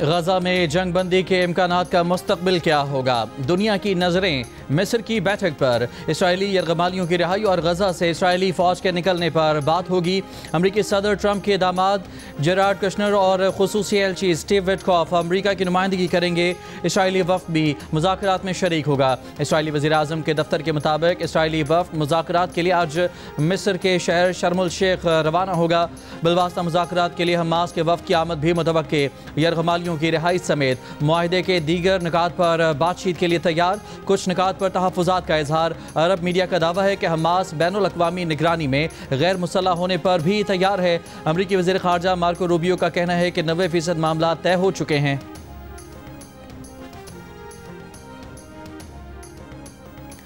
गजा में जंग बंदी के इम्कानात का मुस्तकबिल क्या होगा? दुनिया की नज़रें मिस्र की बैठक पर। इसराइली यरगमालियों की रिहाई और गजा से इसराइली फ़ौज के निकलने पर बात होगी। अमरीकी सदर ट्रंप के दामाद जेराड कुशनर और खुसूसी एलची स्टीव विटकॉफ अमरीका की नुमाइंदगी करेंगे। इसराइली वफ़द भी मुज़ाकरात में शरीक होगा। इसराइली वज़ीर आज़म के दफ्तर के मुताबिक इसराइली वफ़द मुज़ाकरात के लिए आज मिस्र के शहर शर्म अल शेख रवाना होगा। बिलवास्ता मुज़ाकरात के लिए हमास के वफ़द की आमद भी मुतवक्के। यरगमालियों की रिहाई समेत मुआहदे के दीगर निकात पर बातचीत के लिए तैयार। कुछ निकात पर तहफ़्फ़ुज़ात का इजहार। अरब मीडिया का दावा है कि हमास बैनुल अक़वामी निगरानी में गैर मुसल्लह होने पर भी तैयार है। अमरीकी वज़ीर ख़ारजा मार्को रूबियो का कहना है कि 90% मामला तय हो चुके हैं।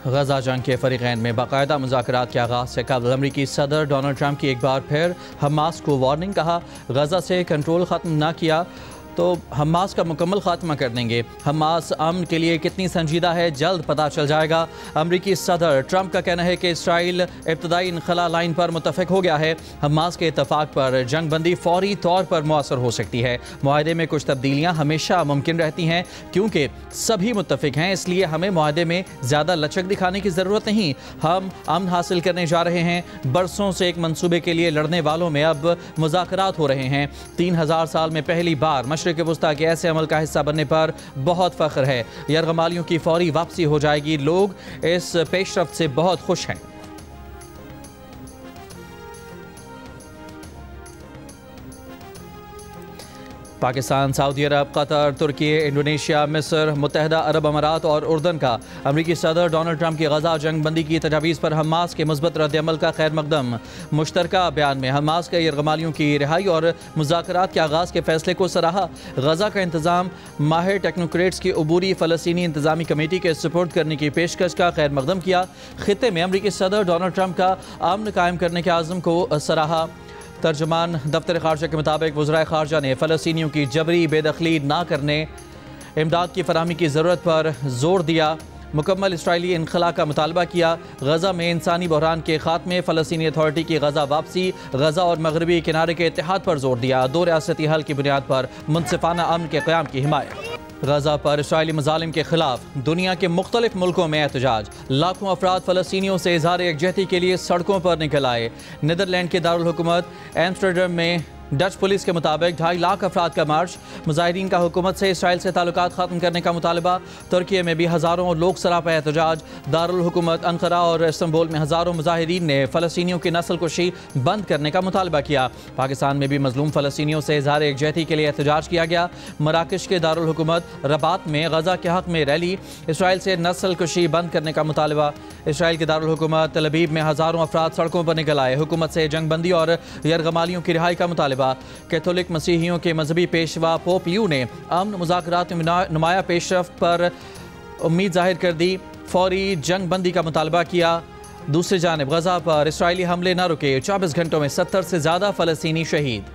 गजा जंग के फरीक़ैन में बाकायदा मुज़ाकरात के आगाज़ से कबल अमरीकी सदर डोनाल्ड ट्रंप की एक बार फिर हमास को वार्निंग। कहा, गजा से कंट्रोल ख़त्म ना किया तो हमास का मुकम्मल खात्मा कर देंगे। हमास अमन के लिए कितनी संजीदा है जल्द पता चल जाएगा। अमरीकी सदर ट्रंप का कहना है कि इसराइल इब्तदाई इनखला लाइन पर मुतफ़िक हो गया है। हमास के इत्तफाक पर जंग बंदी फौरी तौर पर मुअस्सर हो सकती है। मुआहदे में कुछ तब्दीलियाँ हमेशा मुमकिन रहती हैं क्योंकि सभी मुत्तफ़िक हैं, इसलिए हमें मुआहदे में ज़्यादा लचक दिखाने की ज़रूरत नहीं। हम अमन हासिल करने जा रहे हैं। बरसों से एक मनसूबे के लिए लड़ने वालों में अब मुज़ाकरात हो रहे हैं। 3000 साल में पहली बार मशरिक़ वुस्ता के ऐसे अमल का हिस्सा बनने पर बहुत फ़ख्र है। यरगमालियों की फौरी वापसी हो जाएगी। लोग इस पेशरफ्त से बहुत खुश हैं। पाकिस्तान, सऊदी अरब, कतर, तुर्की, इंडोनेशिया, मिस्र, मुत्तहदा अरब अमारात और उर्दन का अमरीकी सदर डोनाल्ड ट्रंप की गजा जंग बंदी की तजावीज़ पर हमास के मुस्बत रद्द-ए-अमल का खैर मकदम। मुश्तरका बयान में हमास के यरगमालियों की रिहाई और मुज़ाकरात के आगाज़ के फैसले को सराहा। गजा का इंतज़ाम माहिर टेक्नोक्रेट्स की अबूरी फ़लस्तीनी इंतज़ामी कमेटी के सुपुर्द करने की पेशकश का खैर मकदम किया। खित्ते में अमरीकी सदर डोनाल्ड ट्रंप का अमन कायम करने के आज़म को सराहा। तर्जुमान दफ्तर ख़ारजा के मुताबिक वज़राए ख़ारजा ने फ़लस्तीनियों की जबरी बेदखली ना करने, इमदाद की फराहमी की ज़रूरत पर जोर दिया। मुकम्मल इसराइली इनखला का मुतालबा किया। गजा में इंसानी बहरान के खात्मे, फ़लस्तीनी अथॉरिटी की गजा वापसी, गजा और मगरबी किनारे के इत्तेहाद पर जोर दिया। 2 रियासती हल की बुनियाद पर मुनसिफाना अमन के क़याम की हिमायत। गजा पर इसराइली मज़ालिम के खिलाफ दुनिया के मुख्तलिफ मुल्कों में एहतजाज। लाखों अफराद फ़लस्तीनियों से इज़हार यकजहती के लिए सड़कों पर निकल आए। नीदरलैंड के दारुल हुकूमत एम्स्टर्डम में डच पुलिस के मुताबिक 2.5 लाख अफराद का मार्च। मुजाहिरीन का हुकूमत से इसराइल से ताल्लुकात ख़त्म करने का मुतालबा। तुर्की में भी हज़ारों लोग सरापा एहतजाज। दारुल हुकूमत अंकारा और इस्तांबुल में हज़ारों मुजाहिरीन ने फ़लस्तीनियों की नस्ल कुशी बंद करने का मुतालबा किया। पाकिस्तान में भी मज़लूम फ़लस्तीनियों से इज़हार यकजहती के लिए एहतजाज किया गया। मराकश के दारुल हुकूमत रबात में गजा के हक़ में रैली। इसराइल से नस्ल कुशी बंद करने का मुतालबा। इसराइल के दारुल हुकूमत तल अवीव में हज़ारों अफराद सड़कों पर निकल आए। हुकूमत से जंग बंदी और यरगमालियों की रिहाई का मुतालबा। कैथोलिक मसीहियों के मजहबी पेशवा पोप लियो ने अमन मुज़ाकरात में नुमाया पेशरफ्त पर उम्मीद जाहिर कर दी। फौरी जंग बंदी का मुतालबा किया। दूसरी जानिब गजा पर इसराइली हमले न रुके। 24 घंटों में 70 से ज़्यादा फ़लस्तीनी शहीद।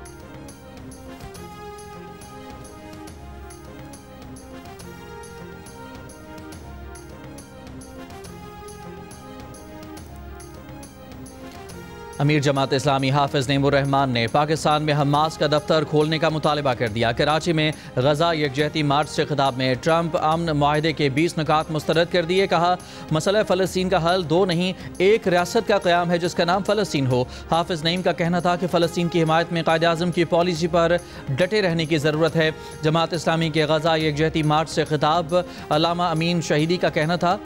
अमीर जमात इस्लामी हाफिज़ नईमुर रहमान ने पाकिस्तान में हमास का दफ्तर खोलने का मुतालबा कर दिया। कराची में गजा यकजहती मार्च से खिताब में ट्रंप अमन मुआहदे के 20 नुकात मुस्तरद कर दिए। कहा, मसला फ़लस्तीन का हल 2 नहीं, एक रियासत का क़याम है जिसका नाम फ़लस्तीन हो। हाफिज़ नईम का कहना था कि फ़लस्तीन की हिमायत में कायद आज़म की पॉलिसी पर डटे रहने की ज़रूरत है। जमात इस्लामी के गजा यकजहती मार्च से खिताब अल्लामा अमीन शहीदी का कहना था,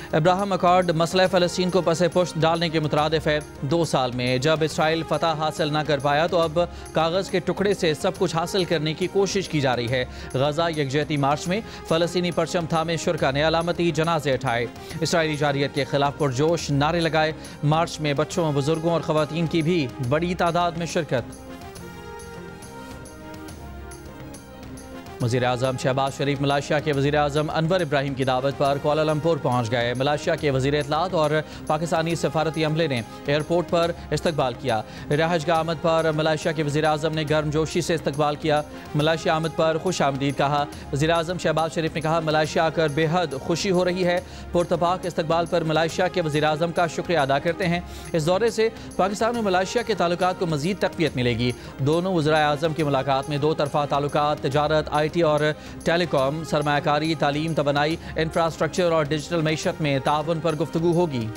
अब्राहम अकॉर्ड मसला फ़लस्तीन को पसे पुश्त डालने के मुतरादिफ है। 2 साल में जब इसराइल फतह हासिल न कर पाया तो अब कागज़ के टुकड़े से सब कुछ हासिल करने की कोशिश की जा रही है। गजा यकजहती मार्च में फ़लस्तीनी परचम थामे शुरका ने अलामती जनाजे उठाए। इसराइली जारियत के खिलाफ पुरजोश नारे लगाए। मार्च में बच्चों, बुजुर्गों और ख़वातीन की भी बड़ी तादाद में शिरकत। वज़ीर आज़म शहबाज शरीफ मलेशिया के वज़ीर आज़म अनवर इब्राहिम की दावत पर कुआलालंपुर पहुँच गए। मलेशिया के वज़ीर इत्तलात और पाकिस्तानी सफारती अमले ने एयरपोर्ट पर इस्तकबाल किया। रिहाइशगाह आमद पर मलेशिया के वज़ीर आज़म ने गर्मजोशी से इस्तकबाल किया। मलेशिया आमद पर खुश आमदीद कहा। वज़ीर आज़म शहबाज शरीफ ने कहा, मलेशिया आकर बेहद खुशी हो रही है। पुरतपाक इस्तकबाल पर मलेशिया के वज़ीर आज़म का शुक्रिया अदा करते हैं। इस दौरे से पाकिस्तान और मलेशिया के ताल्लुकात को मज़ीद तक़वियत मिलेगी। दोनों वज़राए आज़म की मुलाकात में 2 तरफ़ा ताल्लुकात, तिजारत, IT और टेलीकॉम, सरमायाकारी, तालीम, तवानाई, इंफ्रास्ट्रक्चर और डिजिटल मईशत में ताउन पर गुफ्तगू होगी।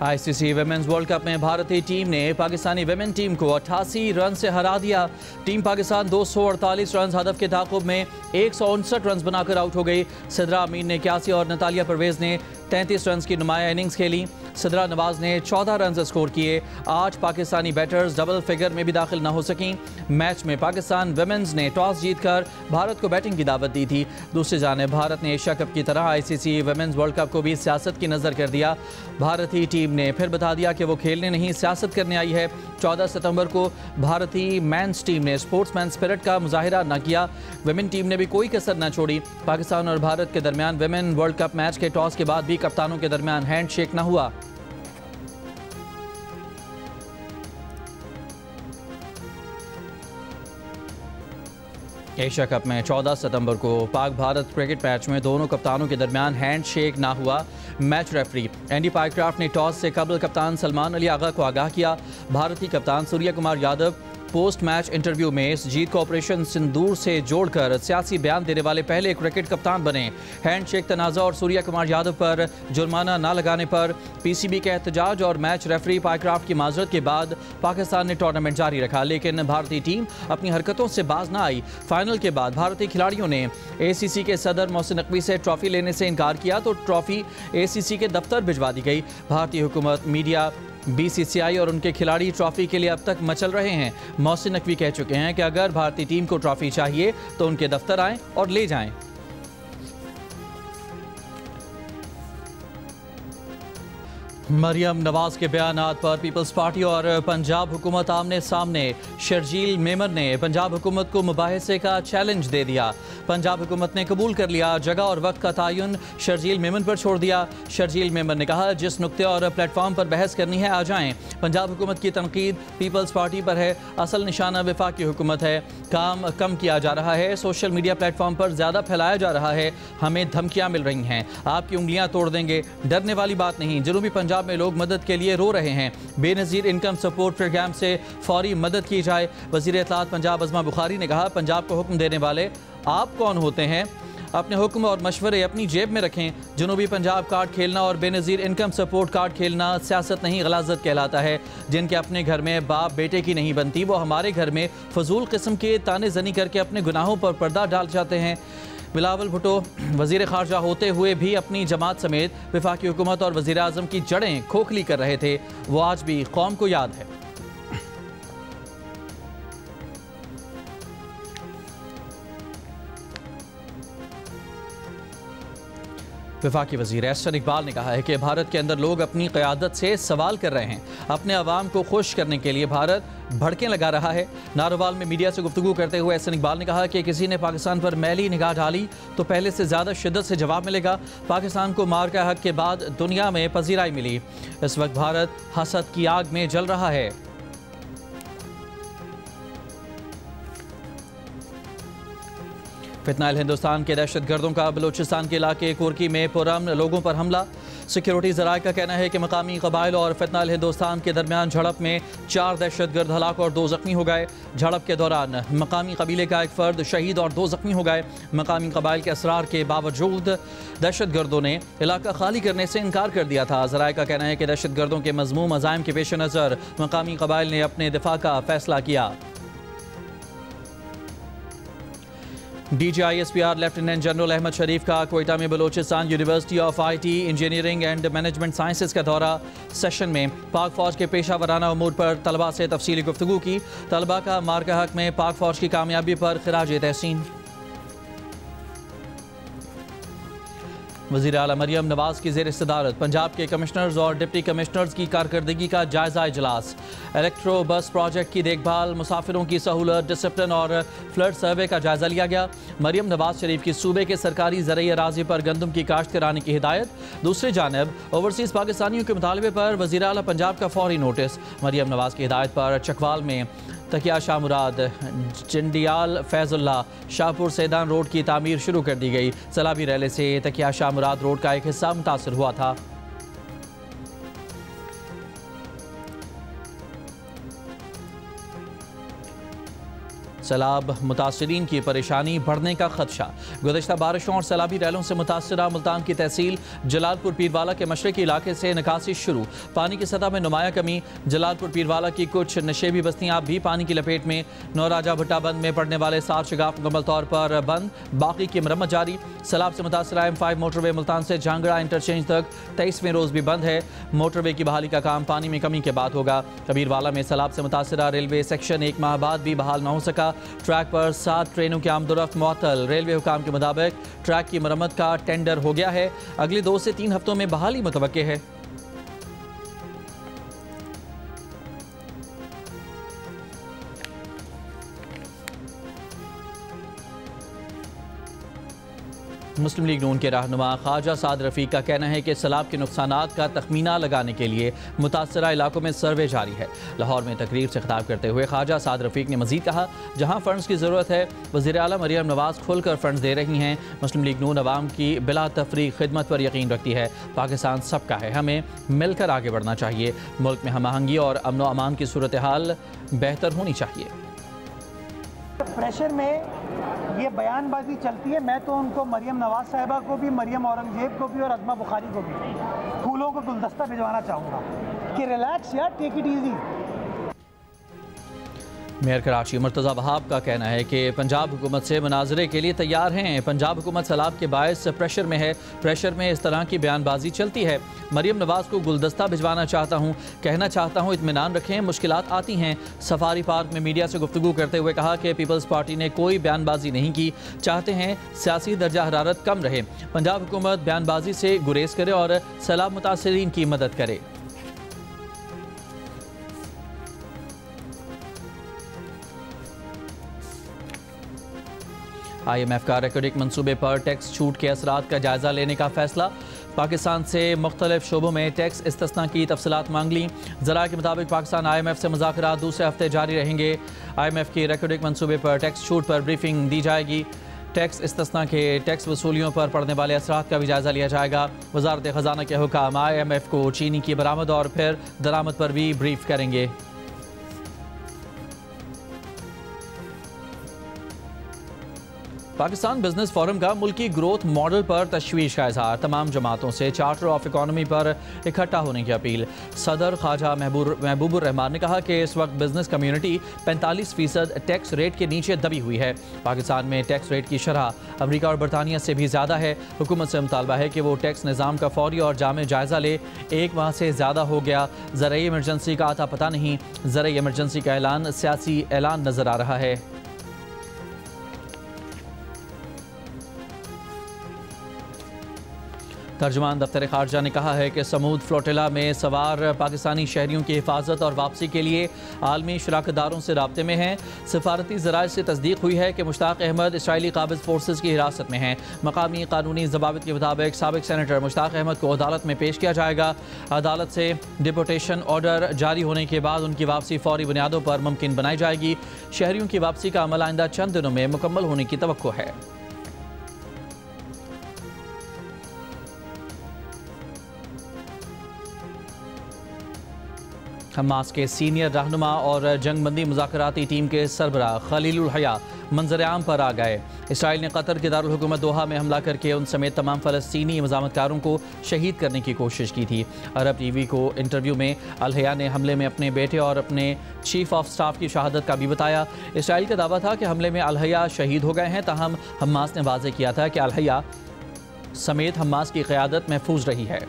ICC विमेंस वर्ल्ड कप में भारतीय टीम ने पाकिस्तानी विमेन टीम को 88 रन से हरा दिया। टीम पाकिस्तान 248 रन हदफ के ताक़ुब में 159 रन बनाकर आउट हो गई। सिद्रा अमीन ने 81 और नतालिया परवेज ने 33 रन की नुमाया इनिंग्स खेली। सिद्रा नवाज ने 14 रन स्कोर किए। 8 पाकिस्तानी बैटर्स डबल फिगर में भी दाखिल न हो सकें। मैच में पाकिस्तान विमेंस ने टॉस जीतकर भारत को बैटिंग की दावत दी थी। दूसरी जानिब भारत ने एशिया कप की तरह ICC विमेंस वर्ल्ड कप को भी सियासत की नज़र कर दिया। भारतीय टीम ने फिर बता दिया कि वो खेलने नहीं सियासत करने आई है। 14 सितंबर को भारतीय मेंस टीम ने स्पोर्ट्समैन स्पिरिट का मुजाहिरा न किया। विमेन टीम ने भी कोई कसर न छोड़ी। पाकिस्तान और भारत के दरमियान विमेन वर्ल्ड कप मैच के टॉस के बाद भी कप्तानों के दरमियान हैंडशेक न हुआ। एशिया कप में 14 सितंबर को पाक भारत क्रिकेट मैच में दोनों कप्तानों के दरमियान हैंडशेक ना हुआ। मैच रेफरी एंडी पाइक्राफ्ट ने टॉस से कबल कप्तान सलमान अली आगा को आगाह किया। भारतीय कप्तान Surya Kumar Yadav post match interview में इस जीत को ऑपरेशन सिंदूर से जोड़कर सियासी बयान देने वाले पहले क्रिकेट कप्तान बने। हैंडशेक तनाज़ा और सूर्य कुमार यादव पर जुर्माना न लगाने पर PCB का एहतजाज और मैच रेफरी पाइक्राफ्ट की माजरत के बाद पाकिस्तान ने टूर्नामेंट जारी रखा, लेकिन भारतीय टीम अपनी हरकतों से बाज न आई। फाइनल के बाद भारतीय खिलाड़ियों ने ACC के सदर मोहसिन नकवी से ट्रॉफी लेने से इनकार किया तो ट्रॉफी ACC के दफ्तर भिजवा दी गई। भारतीय हुकूमत, मीडिया, BCCI और उनके खिलाड़ी ट्रॉफी के लिए अब तक मचल रहे हैं। मोहसिन नकवी कह चुके हैं कि अगर भारतीय टीम को ट्रॉफी चाहिए तो उनके दफ्तर आएं और ले जाएं। मरियम नवाज के बयानात पर पीपल्स पार्टी और पंजाब हुकूमत आमने सामने। शर्जील मेमन ने पंजाब हुकूमत को मुबाहिसे का चैलेंज दे दिया। पंजाब हुकूमत ने कबूल कर लिया। जगह और वक्त का तयन शर्जील मेमन पर छोड़ दिया। शर्जील मेमन ने कहा, जिस नुक्ते और प्लेटफॉर्म पर बहस करनी है आ जाएं। पंजाब हुकूमत की तनकीद पीपल्स पार्टी पर है। असल निशाना वफाकी हुकूमत है। काम कम किया जा रहा है। सोशल मीडिया प्लेटफॉर्म पर ज़्यादा फैलाया जा रहा है। हमें धमकियाँ मिल रही हैं, आपकी उंगलियाँ तोड़ देंगे। डरने वाली बात नहीं। जनूबी पंजाब में लोग मदद के लिए रो रहे हैं। बेनज़ीर इनकम सपोर्ट प्रोग्राम से फौरी मदद की जाए। वज़ीर इत्तलात पंजाब अज़मा बुखारी ने कहा, पंजाब को हुक्म देने वाले आप कौन होते हैं? अपने हुक्म और मशवरे अपनी जेब में रखें। जनूबी पंजाब कार्ड खेलना और बेनज़ीर इनकम सपोर्ट कार्ड खेलना सियासत नहीं, गलाजत कहलाता है। जिनके अपने घर में बाप बेटे की नहीं बनती, वो हमारे घर में फजूल किस्म के ताने जनी करके अपने गुनाहों पर पर्दा डाल जाते हैं। बिलावल भुट्टो वज़ीर ख़ारजा होते हुए भी अपनी जमात समेत वफाकी हुकूमत और वज़ीर आज़म की जड़ें खोखली कर रहे थे। वो आज भी कौम को याद है। वफाकी वज़ीर एहसन इकबाल ने कहा है कि भारत के अंदर लोग अपनी क़यादत से सवाल कर रहे हैं। अपने अवाम को खुश करने के लिए भारत भड़कें लगा रहा है। नारोवाल में मीडिया से गुफ्तगू करते हुए एहसन इकबाल ने कहा कि किसी ने पाकिस्तान पर मैली निगाह डाली तो पहले से ज़्यादा शिद्दत से जवाब मिलेगा। पाकिस्तान को मार का हक के बाद दुनिया में पजीराई मिली। इस वक्त भारत हसद की आग में जल रहा है। फितनाइल हिंदुस्तान के दहशतगर्दों का बलूचिस्तान के इलाके कुर्की में पुरअमन लोगों पर हमला। सिक्योरिटी ज़राए का कहना है कि मकामी कबाइल और फितनाइल हिंदुस्तान के दरमियान झड़प में 4 दहशतगर्द हलाक और 2 ज़ख्मी हो गए। झड़प के दौरान मकामी कबीले का एक फ़र्द शहीद और 2 ज़ख्मी हो गए। मकामी कबाइल के असरार के बावजूद दहशतगर्दों ने इलाका खाली करने से इनकार कर दिया था। ज़राए का कहना है कि दहशतगर्दों के मज़मूम अज़ाइम के पेश नज़र मकामी कबाइल ने अपने दिफा का फैसला किया। DGISPR लेफ्टिनेंट जनरल अहमद शरीफ का क्वेटा में Balochistan university of IT engineering and management sciences का दौरा। सेशन में पाक फ़ौज के पेशा वराना उमूर पर तलबा से तफसीली गुफ्तगू की। तलबा का मार्का हक में पाक फ़ौज की कामयाबी पर खिराज तहसीन। वज़ीर आला मरियम नवाज की ज़ेर सदारत पंजाब के कमिश्नर्स और डिप्टी कमिश्नर्स की कारकर्दगी का जायज़ा इजलास। इलेक्ट्रो बस प्रोजेक्ट की देखभाल, मुसाफिरों की सहूलत, डिसिप्लिन और फ्लड सर्वे का जायज़ा लिया गया। मरियम नवाज शरीफ की सूबे के सरकारी ज़रई अराज़ी पर गंदम की काश्त कराने की हिदायत। दूसरी जानब ओवरसीज़ पाकिस्तानियों के मुतालबे पर वज़ीर आला पंजाब का फौरी नोटिस। मरियम नवाज की हिदायत पर चकवाल में तकिया शाह मुराद, जंडियाल फैजुल्ला, शाहपुर सैदान रोड की तामीर शुरू कर दी गई। सैलाबी रैली से तकिया शाह मुराद रोड का एक हिस्सा मुतासर हुआ था। सैलाब मुतासरीन की परेशानी बढ़ने का खदशा। गुज़श्ता बारिशों और सैलाबी रैलों से मुतासरा मुल्तान की तहसील जलालपुर पीरवाला के मशरकी इलाके से निकासी शुरू। पानी की सतह में नुमाया कमी। जलालपुर पीरवाला की कुछ नशेबी बस्तियां भी पानी की लपेट में। नौराजा भट्टा बंद में पड़ने वाले 7 शगाफ मुकम्मल तौर पर बंद, बाकी की मरम्मत जारी। सैलाब से मुतासरा M5 मोटरवे मुल्तान से झांगड़ा इंटरचेंज तक 23वें रोज़ भी बंद है। मोटरवे की बहाली का काम पानी में कमी के बाद होगा। कबीरवाला में सैलाब से मुतासरा रेलवे सेक्शन 1 माह बाद भी बहाल न हो सका। ट्रैक पर 7 ट्रेनों की आमदोरफ्त मुअत्तल। रेलवे हुकाम के मुताबिक ट्रैक की मरम्मत का टेंडर हो गया है। अगले 2 से 3 हफ्तों में बहाली मुतवक्के है। मुस्लिम लीग नून के रहनुमा ख्वाजा साद रफ़ीक का कहना है कि सैलाब के नुकसानात का तखमीना लगाने के लिए मुतासरा इलाकों में सर्वे जारी है। लाहौर में तकरीर से खिताब करते हुए ख्वाजा साद रफ़ीक ने मजीद कहा, जहाँ फ़ंड्स की ज़रूरत है वज़ीर आला मरियम नवाज़ खुलकर फ़ंड्स दे रही हैं। मुस्लिम लीग नून अवाम की बिला तफरीक खिदमत पर यकीन रखती है। पाकिस्तान सबका है, हमें मिलकर आगे बढ़ना चाहिए। मुल्क में हम आहंगी और अमन व अमान की सूरत हाल बेहतर होनी चाहिए। प्रेशर में ये बयानबाजी चलती है। मैं तो उनको मरियम नवाज साहिबा को भी, मरियम औरंगजेब को भी और अज़मा बुखारी को भी फूलों का गुलदस्ता भिजवाना चाहूँगा कि रिलैक्स यार, take it easy. Mayor Karachi Murtaza Wahab का कहना है कि पंजाब हुकूमत से मुनाजरे के लिए तैयार हैं। पंजाब हुकूमत सैलाब के बायस प्रेशर में है। प्रेशर में इस तरह की बयानबाजी चलती है। मरियम नवाज़ को गुलदस्ता भिजवाना चाहता हूँ, कहना चाहता हूँ इत्मीनान रखें, मुश्किलात आती हैं। सफारी पार्क में मीडिया से गुफ्तगू करते हुए कहा कि पीपल्स पार्टी ने कोई बयानबाजी नहीं की, चाहते हैं सियासी दर्जा हरारत कम रहे। पंजाब हुकूमत बयानबाजी से गुरेज करे और सैलाब मुतासरीन की मदद करे। IMF का रेकॉर्डिक मनसूबे पर टैक्स छूट के असरात का जायज़ा लेने का फैसला। पाकिस्तान से मुख्तलिफ शोबों में टैक्स इस्तिस्ना की तफसीलात मांग ली। ज़रा के मुताबिक पाकिस्तान IMF से मुज़ाकरात दूसरे हफ्ते जारी रहेंगे। IMF के रेकॉर्डिक मनसूबे पर टैक्स छूट पर ब्रीफिंग दी जाएगी। टैक्स इस्तिस्ना के टैक्स वसूलियों पर पड़ने वाले असरात का भी जायज़ा लिया जाएगा। वज़ारत ख़जाना के हुकाम IMF को चीनी की बरामद और फिर दरामद पर भी ब्रीफ करेंगे। पाकिस्तान बिजनेस फोरम का मुल्की ग्रोथ मॉडल पर तशवीश का इजहार। तमाम जमातों से चार्टर ऑफ इकॉनमी पर इकट्ठा होने की अपील। सदर ख्वाजा महबूबुर रहमान ने कहा कि इस वक्त बिजनेस कम्युनिटी 45% टैक्स रेट के नीचे दबी हुई है। पाकिस्तान में टैक्स रेट की शरह अमरीका और बरतानिया से भी ज़्यादा है। हुकूमत से मुतालबा है कि वो टैक्स निज़ाम का फौरी और जामे जायज़ा ले। 1 माह से ज़्यादा हो गया, ज़राई इमरजेंसी का आता पता नहीं। ज़राई इमरजेंसी का ऐलान सियासी ऐलान नज़र आ रहा है। तर्जुमान दफ्तर खारजा ने कहा है कि समूद फ्लोटिला में सवार पाकिस्तानी शहरियों की हिफाजत और वापसी के लिए आलमी शराकतदारों से राब्ते में हैं। सफारती ज़राए से तस्दीक हुई है कि मुश्ताक अहमद इसराइली काबिज़ फोर्सेस की हिरासत में हैं। मकामी कानूनी ज़वाबित के मुताबिक साबिक सेनेटर मुश्ताक अहमद को अदालत में पेश किया जाएगा। अदालत से डिपोटेशन ऑर्डर जारी होने के बाद उनकी वापसी फौरी बुनियादों पर मुमकिन बनाई जाएगी। शहरियों की वापसी का अमल आइंदा चंद दिनों में मुकम्मल होने की तवक्को है। हमास के सीनियर रहनुमा और जंगबंदी मुज़ाकराती टीम के सरबराह खलीलुल हया मंजर आम पर आ गए। इसराइल ने कतर के दारुल हुकूमत दोहा में हमला करके उन समेत तमाम फ़लस्तीनी मज़ामतकारों को शहीद करने की कोशिश की थी। अरब TV को इंटरव्यू में अल हया ने हमले में अपने बेटे और अपने चीफ ऑफ स्टाफ की शहादत का भी बताया। इसराइल का दावा था कि हमले में अल हया शहीद हो गए हैं, ताहम हमास ने वाज़ेह किया था कि अल हया समेत हमास की क़यादत महफूज रही है।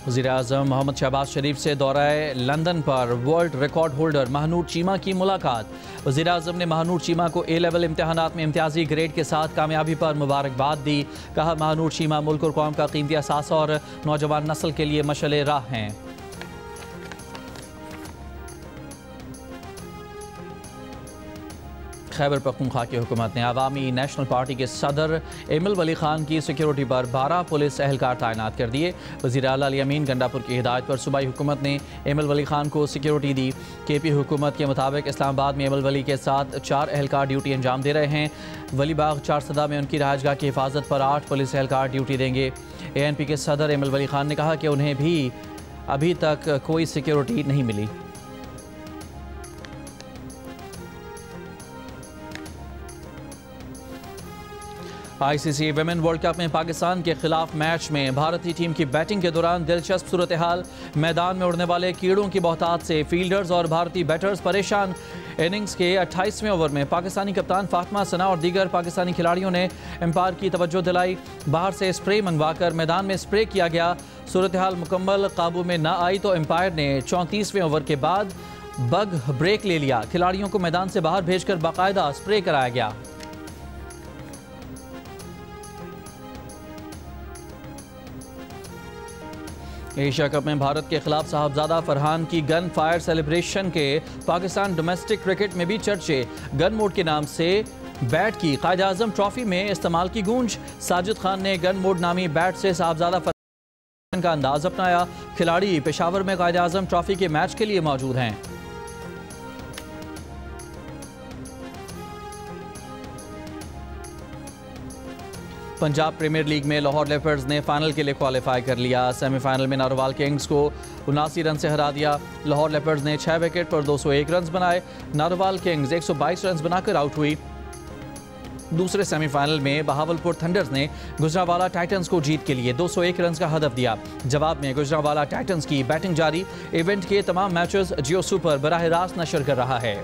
वज़ीर-ए-आज़म मोहम्मद शहबाज शरीफ से दौराए लंदन पर world record holder Mahnoor Cheema की मुलाकात। वज़ीर-ए-आज़म ने महानूर चीमा को A लेवल इम्तहानात में इम्तियाजी ग्रेड के साथ कामयाबी पर मुबारकबाद दी। कहा, महानूर चीमा मुल्क और कौम का कीमती असासा और नौजवान नस्ल के लिए मशअल राह हैं। खैबर पख्तूनख्वा की हुकूमत ने अवामी नेशनल पार्टी के सदर एमिल वली खान की सिक्योरिटी पर 12 पुलिस एहलकार तैनात कर दिए। वज़ीर आला अली अमीन गंडापुर की हिदायत पर सूबाई हुकूमत ने एमिल वली खान को सिक्योरिटी दी। KP हुकूमत के मुताबिक इस्लामाबाद में एमिल वली के साथ 4 एहलकार ड्यूटी अंजाम दे रहे हैं। वली बाग चारसदा में उनकी रहायशगाह की हिफाजत पर 8 पुलिस एहलकार ड्यूटी देंगे। ANP के सदर एमिल वली खान ने कहा कि उन्हें भी अभी तक कोई सिक्योरिटी नहीं मिली। आईसीसी विमेन वर्ल्ड कप में पाकिस्तान के खिलाफ मैच में भारतीय टीम की बैटिंग के दौरान दिलचस्प सूरत हाल। मैदान में उड़ने वाले कीड़ों की बहुतायत से फील्डर्स और भारतीय बैटर्स परेशान। इनिंग्स के 28वें ओवर में पाकिस्तानी कप्तान फातिमा सना और दीगर पाकिस्तानी खिलाड़ियों ने एम्पायर की तवज्जो दिलाई। बाहर से स्प्रे मंगवाकर मैदान में स्प्रे किया गया। सूरत हाल मुकम्मल काबू में न आई तो एम्पायर ने 34वें ओवर के बाद बग ब्रेक ले लिया। खिलाड़ियों को मैदान से बाहर भेजकर बाकायदा स्प्रे कराया गया। एशिया कप में भारत के खिलाफ साहबजादा फरहान की गन फायर सेलिब्रेशन के पाकिस्तान डोमेस्टिक क्रिकेट में भी चर्चे। गन मोड के नाम से बैट की कायद-ए-आज़म ट्रॉफी में इस्तेमाल की गूंज। साजिद खान ने गन मोड नामी बैट से साहबजादा फरहान का अंदाज अपनाया। खिलाड़ी पेशावर में कायद-ए-आज़म ट्रॉफी के मैच के लिए मौजूद हैं। पंजाब प्रीमियर लीग में लाहौर लेपर्ड्स ने फाइनल के लिए क्वालिफाई कर लिया। सेमीफाइनल में नारोवाल किंग्स को 79 रन से हरा दिया। लाहौर लेपर्ड्स ने 6 विकेट पर 201 रन बनाए। नारोवाल किंग्स 122 रन बनाकर आउट हुई। दूसरे सेमीफाइनल में बहावलपुर थंडर्स ने गुजरांवाला टाइटंस को जीत के लिए 201 रन का हदफ दिया। जवाब में गुजरांवाला टाइटंस की बैटिंग जारी। इवेंट के तमाम मैचेस जियो सुपर बराह रास्त नशर कर रहा है।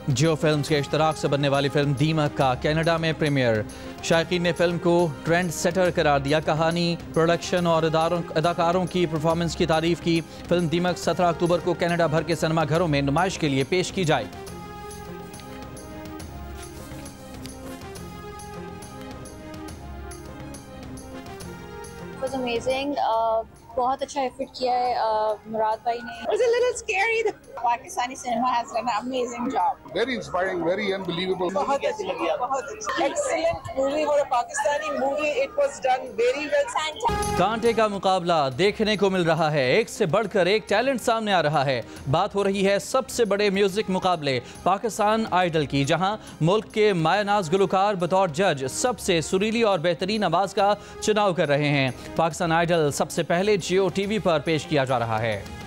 जियो फिल्म्स के इश्तराक से बनने वाली फिल्म दीमक का कनाडा में प्रीमियर। शायकीन ने फिल्म को ट्रेंड सेटर करार दिया। कहानी, प्रोडक्शन और अदाकारों की परफॉर्मेंस की तारीफ की। फिल्म दीमक 17 अक्टूबर को कनाडा भर के सिनेमा घरों में नुमाइश के लिए पेश की जाएगी। was amazing. बहुत अच्छा एफर्ट किया है मुराद भाई ने। It was a little scary. Pakistani cinema has done an amazing job. Very inspiring, very unbelievable. बहुत अच्छी लगी आपको? बहुत अच्छी। Excellent movie for a Pakistani movie. It was done very well. कांटे का मुकाबला देखने को मिल रहा है। एक से बढ़कर एक टैलेंट सामने आ रहा है। बात हो रही है सबसे बड़े म्यूजिक मुकाबले पाकिस्तान आइडल की, जहां मुल्क के मायानाज गुलकार बतौर जज सबसे सुरीली और बेहतरीन आवाज का चुनाव कर रहे हैं। पाकिस्तान आइडल सबसे पहले जियो टीवी पर पेश किया जा रहा है।